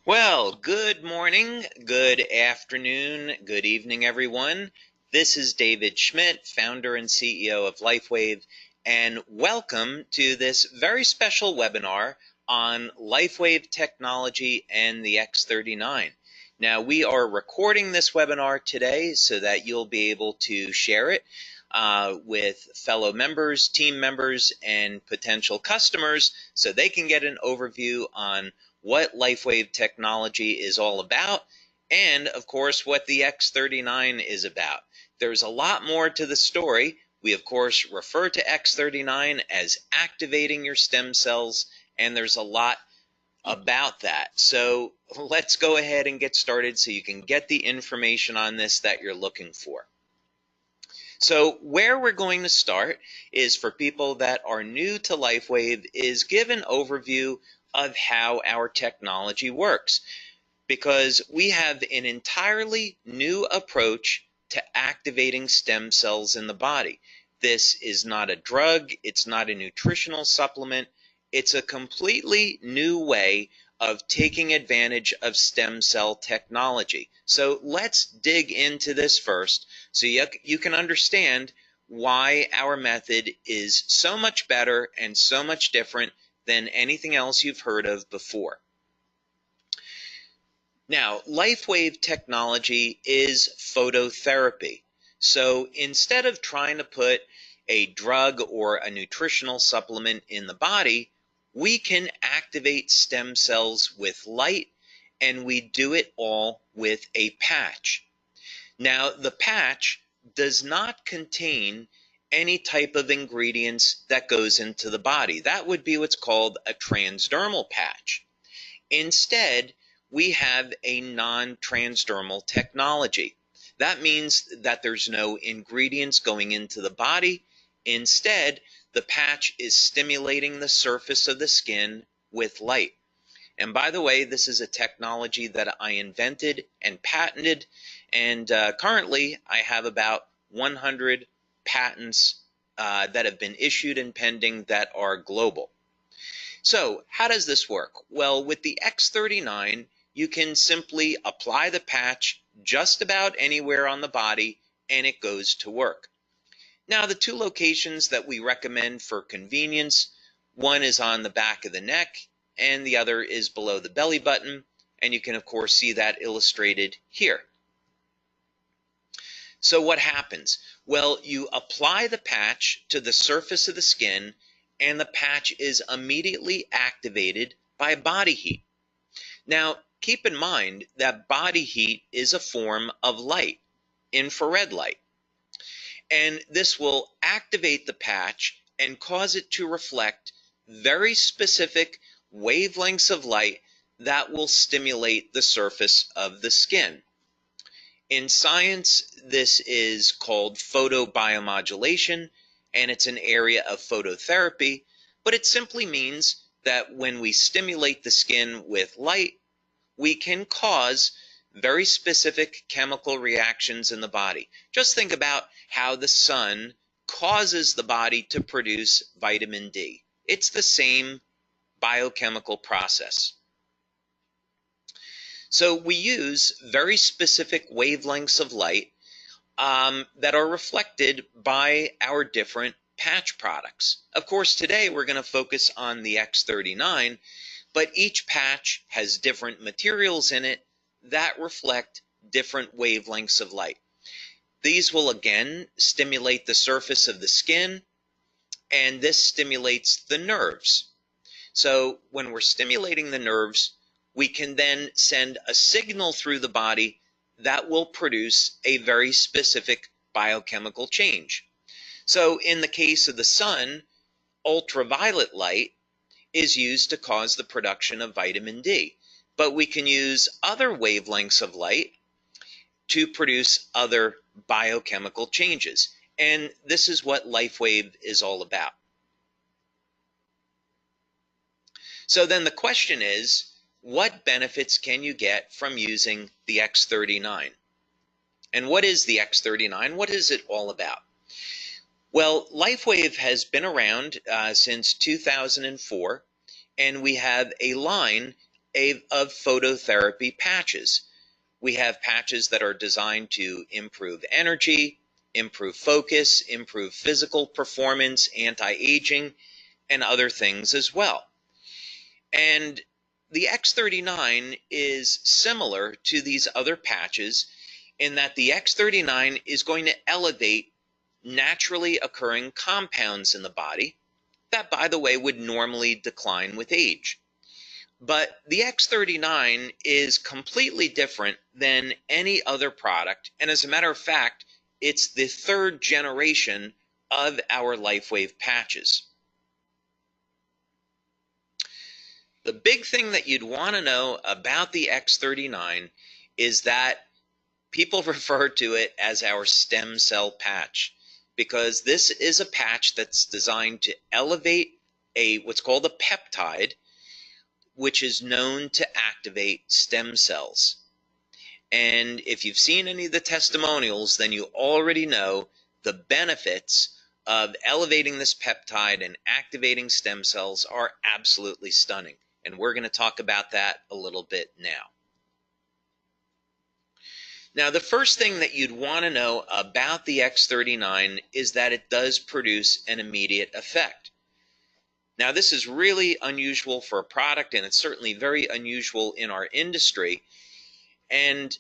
Well, good morning, good afternoon, good evening, everyone. This is David Schmidt, founder and CEO of LifeWave, and welcome to this very special webinar on LifeWave technology and the X39. Now, we are recording this webinar today so that you'll be able to share it with fellow members, team members, and potential customers so they can get an overview on what LifeWave technology is all about, and of course what the X39 is about. There's a lot more to the story. We of course refer to X39 as activating your stem cells, and there's a lot about that. So let's go ahead and get started so you can get the information on this that you're looking for. So where we're going to start is for people that are new to LifeWave is give an overview of how our technology works, because we have an entirely new approach to activating stem cells in the body. This is not a drug, it's not a nutritional supplement, it's a completely new way of taking advantage of stem cell technology. So let's dig into this first so you can understand why our method is so much better and so much different than anything else you've heard of before. Now, LifeWave technology is phototherapy. So instead of trying to put a drug or a nutritional supplement in the body, we can activate stem cells with light, and we do it all with a patch. Now, the patch does not contain any type of ingredients that goes into the body. That would be what's called a transdermal patch. Instead, we have a non-transdermal technology. That means that there's no ingredients going into the body. Instead, the patch is stimulating the surface of the skin with light. And by the way, this is a technology that I invented and patented, and currently I have about 100 patents that have been issued and pending that are global. So how does this work? Well, with the X39, you can simply apply the patch just about anywhere on the body and it goes to work. Now, the two locations that we recommend for convenience, one is on the back of the neck and the other is below the belly button, and you can of course see that illustrated here. So what happens? Well, you apply the patch to the surface of the skin and the patch is immediately activated by body heat. Now, keep in mind that body heat is a form of light, infrared light. And this will activate the patch and cause it to reflect very specific wavelengths of light that will stimulate the surface of the skin. In science, this is called photobiomodulation, and it's an area of phototherapy, but it simply means that when we stimulate the skin with light, we can cause very specific chemical reactions in the body. Just think about how the sun causes the body to produce vitamin D. It's the same biochemical process. So we use very specific wavelengths of light that are reflected by our different patch products. Of course, today we're going to focus on the X39, but each patch has different materials in it that reflect different wavelengths of light. These will again stimulate the surface of the skin, and this stimulates the nerves. So when we're stimulating the nerves, we can then send a signal through the body that will produce a very specific biochemical change. So in the case of the sun, ultraviolet light is used to cause the production of vitamin D. But we can use other wavelengths of light to produce other biochemical changes. And this is what LifeWave is all about. So then the question is, what benefits can you get from using the X39? And what is the X39? What is it all about? Well, LifeWave has been around since 2004, and we have a line of phototherapy patches. We have patches that are designed to improve energy, improve focus, improve physical performance, anti-aging, and other things as well. And the X39 is similar to these other patches in that the X39 is going to elevate naturally occurring compounds in the body that, by the way, would normally decline with age. But the X39 is completely different than any other product, and as a matter of fact, it's the third generation of our LifeWave patches. The big thing that you'd want to know about the X39 is that people refer to it as our stem cell patch, because this is a patch that's designed to elevate what's called a peptide, which is known to activate stem cells. And if you've seen any of the testimonials, then you already know the benefits of elevating this peptide and activating stem cells are absolutely stunning. And we're going to talk about that a little bit now. Now, the first thing that you'd want to know about the X39 is that it does produce an immediate effect. Now, this is really unusual for a product, and it's certainly very unusual in our industry. And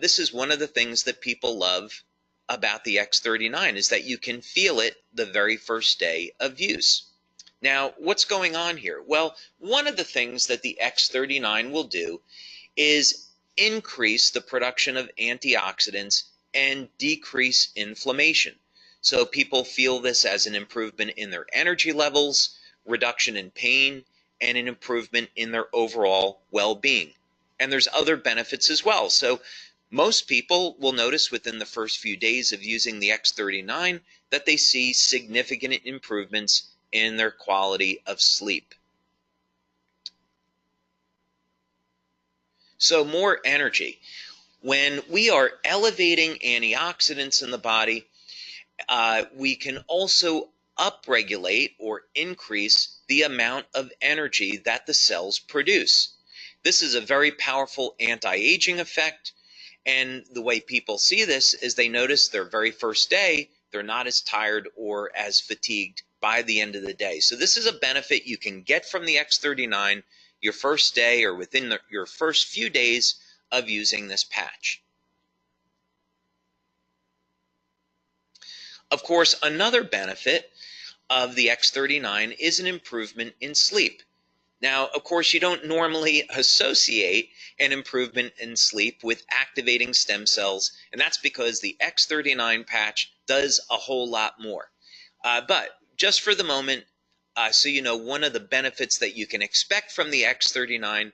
this is one of the things that people love about the X39 is that you can feel it the very first day of use. Now, what's going on here? Well, one of the things that the X39 will do is increase the production of antioxidants and decrease inflammation. So people feel this as an improvement in their energy levels, reduction in pain, and an improvement in their overall well-being. And there's other benefits as well. So most people will notice within the first few days of using the X39 that they see significant improvements in their quality of sleep. So more energy. When we are elevating antioxidants in the body, we can also upregulate or increase the amount of energy that the cells produce. This is a very powerful anti-aging effect, and the way people see this is they notice their very first day, they're not as tired or as fatigued by the end of the day. So this is a benefit you can get from the X39 your first day or within your first few days of using this patch. Of course, another benefit of the X39 is an improvement in sleep. Now, of course, you don't normally associate an improvement in sleep with activating stem cells, and that's because the X39 patch does a whole lot more. But just for the moment, so you know, one of the benefits that you can expect from the X39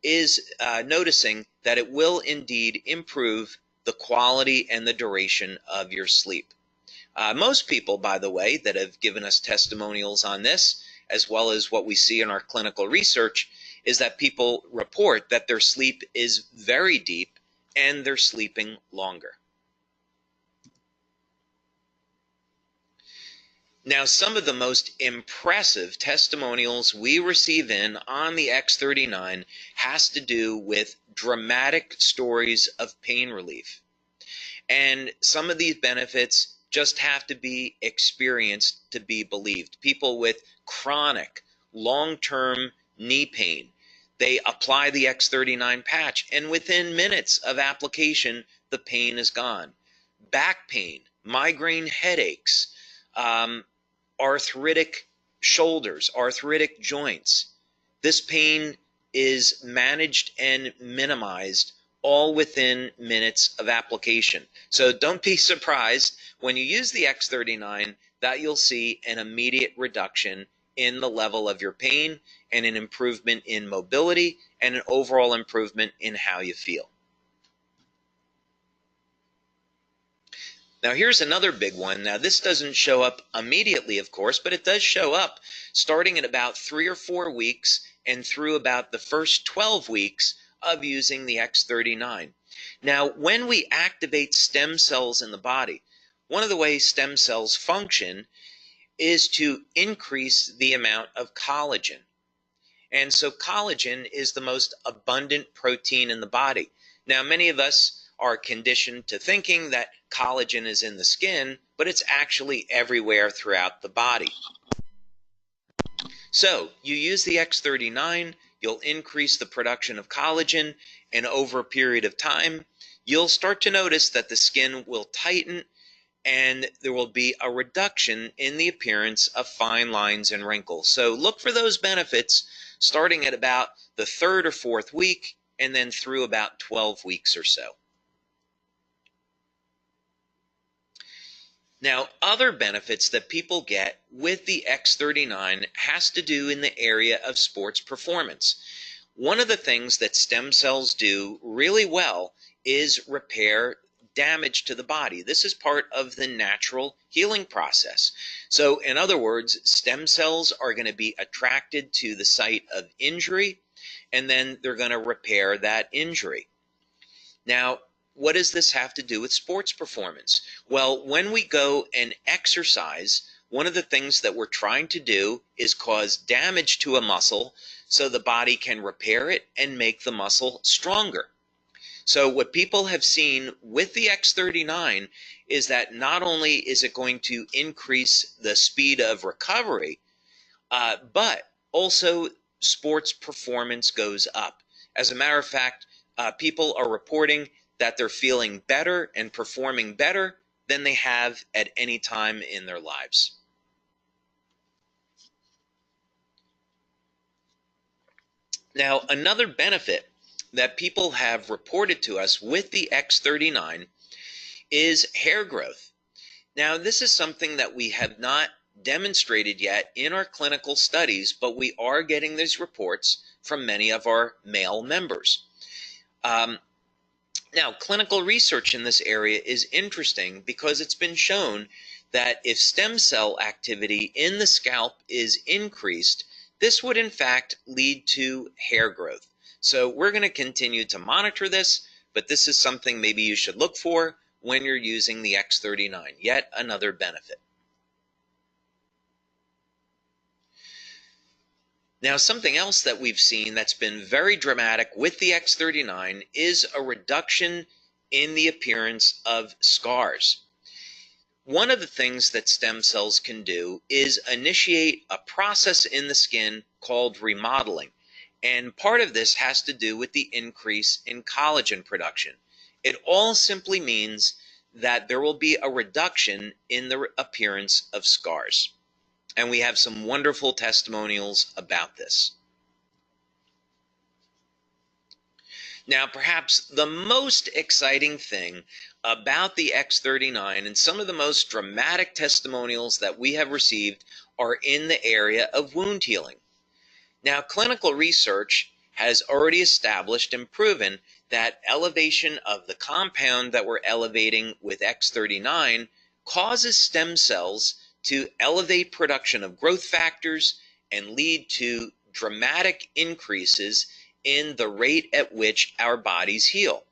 is noticing that it will indeed improve the quality and the duration of your sleep. Most people, by the way, that have given us testimonials on this, as well as what we see in our clinical research, is that people report that their sleep is very deep and they're sleeping longer. Now, some of the most impressive testimonials we receive in on the X39 has to do with dramatic stories of pain relief. And some of these benefits just have to be experienced to be believed. People with chronic, long-term knee pain, they apply the X39 patch, and within minutes of application, the pain is gone. Back pain, migraine headaches, arthritic shoulders, arthritic joints. This pain is managed and minimized all within minutes of application. So don't be surprised when you use the X39 that you'll see an immediate reduction in the level of your pain and an improvement in mobility and an overall improvement in how you feel. Now here's another big one. Now this doesn't show up immediately, of course, but it does show up starting at about 3 or 4 weeks and through about the first 12 weeks of using the X39. Now, when we activate stem cells in the body, one of the ways stem cells function is to increase the amount of collagen. And so collagen is the most abundant protein in the body. Now, many of us are conditioned to thinking that collagen is in the skin, but it's actually everywhere throughout the body. So you use the X39, you'll increase the production of collagen, and over a period of time, you'll start to notice that the skin will tighten and there will be a reduction in the appearance of fine lines and wrinkles. So look for those benefits starting at about the 3rd or 4th week and then through about 12 weeks or so. Now, other benefits that people get with the X39 has to do in the area of sports performance. One of the things that stem cells do really well is repair damage to the body. This is part of the natural healing process. So, in other words, stem cells are going to be attracted to the site of injury, and then they're going to repair that injury. Now, what does this have to do with sports performance? Well, when we go and exercise, one of the things that we're trying to do is cause damage to a muscle so the body can repair it and make the muscle stronger. So what people have seen with the X39 is that not only is it going to increase the speed of recovery, but also sports performance goes up. As a matter of fact, people are reporting that they're feeling better and performing better than they have at any time in their lives. Now, another benefit that people have reported to us with the X39 is hair growth. Now, this is something that we have not demonstrated yet in our clinical studies, but we are getting these reports from many of our male members. Now, clinical research in this area is interesting because it's been shown that if stem cell activity in the scalp is increased, this would in fact lead to hair growth. So we're going to continue to monitor this, but this is something maybe you should look for when you're using the X39, yet another benefit. Now, something else that we've seen that's been very dramatic with the X39 is a reduction in the appearance of scars. One of the things that stem cells can do is initiate a process in the skin called remodeling. And part of this has to do with the increase in collagen production. It all simply means that there will be a reduction in the appearance of scars. And we have some wonderful testimonials about this. Now, perhaps the most exciting thing about the X39 and some of the most dramatic testimonials that we have received are in the area of wound healing. Now, clinical research has already established and proven that elevation of the compound that we're elevating with X39 causes stem cells to elevate production of growth factors and lead to dramatic increases in the rate at which our bodies heal.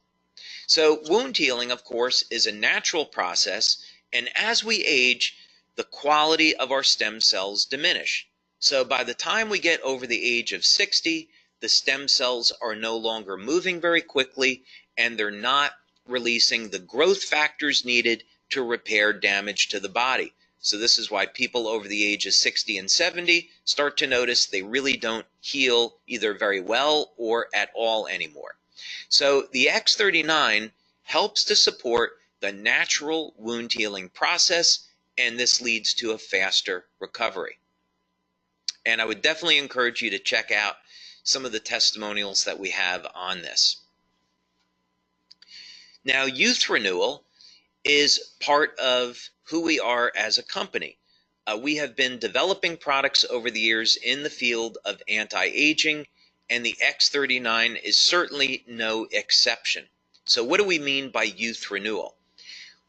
So wound healing, of course, is a natural process, and as we age, the quality of our stem cells diminish. So by the time we get over the age of 60, the stem cells are no longer moving very quickly, and they're not releasing the growth factors needed to repair damage to the body. So this is why people over the age of 60 and 70 start to notice they really don't heal either very well or at all anymore. So the X39 helps to support the natural wound healing process, and this leads to a faster recovery. And I would definitely encourage you to check out some of the testimonials that we have on this. Now, youth renewal is part of who we are as a company. We have been developing products over the years in the field of anti-aging, and the X39 is certainly no exception. So what do we mean by youth renewal?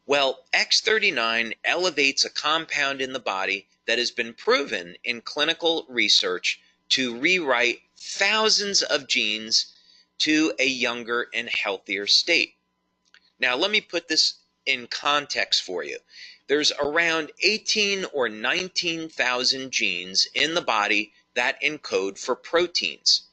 Well, X39 elevates a compound in the body that has been proven in clinical research to rewrite thousands of genes to a younger and healthier state. Now, let me put this in context for you. There's around 18 or 19,000 genes in the body that encode for proteins.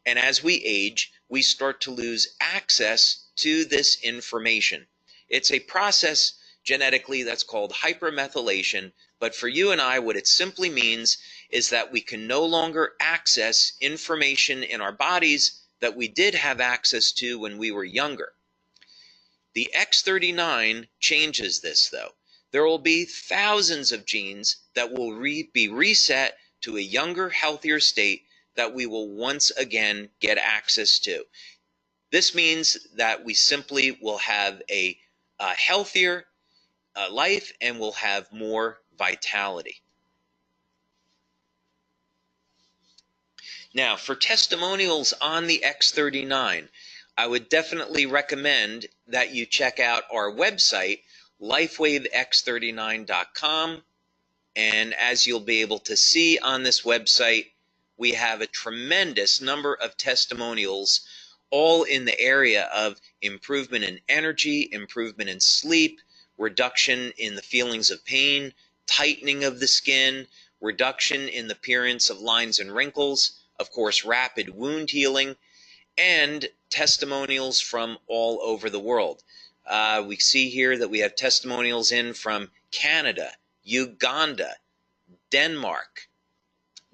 And as we age, we start to lose access to this information. It's a process genetically that's called hypermethylation, but for you and I, what it simply means is that we can no longer access information in our bodies that we did have access to when we were younger. The X39 changes this, though. There will be thousands of genes that will be reset to a younger, healthier state that we will once again get access to. This means that we simply will have a healthier life and will have more vitality. Now, for testimonials on the X39, I would definitely recommend that you check out our website, LifeWaveX39.com. And as you'll be able to see on this website, we have a tremendous number of testimonials, all in the area of improvement in energy, improvement in sleep, reduction in the feelings of pain, tightening of the skin, reduction in the appearance of lines and wrinkles, of course, rapid wound healing, and testimonials from all over the world. We see here that we have testimonials in from Canada, Uganda, Denmark,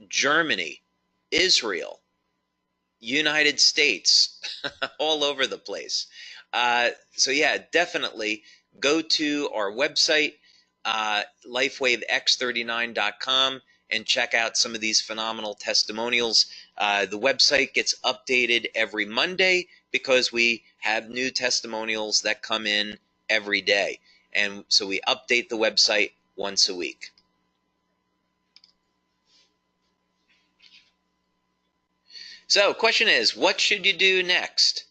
Germany, Israel, United States, all over the place. So yeah, definitely go to our website, LifeWaveX39.com, and check out some of these phenomenal testimonials. The website gets updated every Monday because we have new testimonials that come in every day. And so we update the website once a week. So, question is, what should you do next?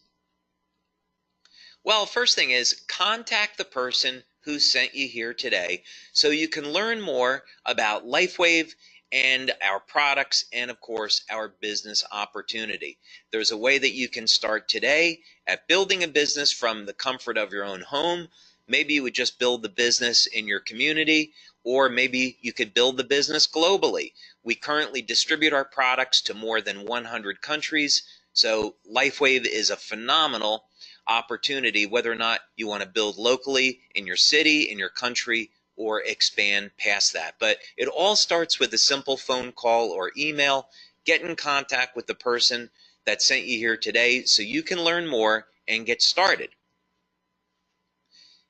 Well, first thing is, contact the person who sent you here today so you can learn more about LifeWave and our products and, of course, our business opportunity. There's a way that you can start today at building a business from the comfort of your own home. Maybe you would just build the business in your community, or maybe you could build the business globally. We currently distribute our products to more than 100 countries, so LifeWave is a phenomenal opportunity, whether or not you want to build locally in your city, in your country, or expand past that. But it all starts with a simple phone call or email. Get in contact with the person that sent you here today so you can learn more and get started.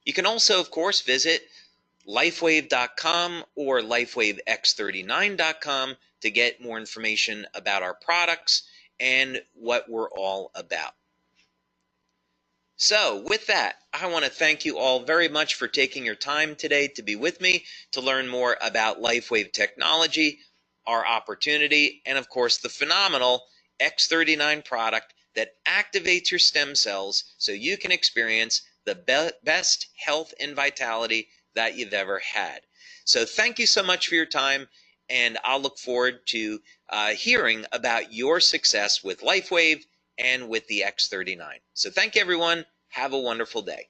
You can also, of course, visit LifeWave.com or LifeWaveX39.com to get more information about our products and what we're all about. So, with that, I want to thank you all very much for taking your time today to be with me to learn more about LifeWave technology, our opportunity, and of course the phenomenal X39 product that activates your stem cells so you can experience the best health and vitality that you've ever had. So thank you so much for your time, and I'll look forward to hearing about your success with LifeWave and with the X39. So thank you, everyone. Have a wonderful day.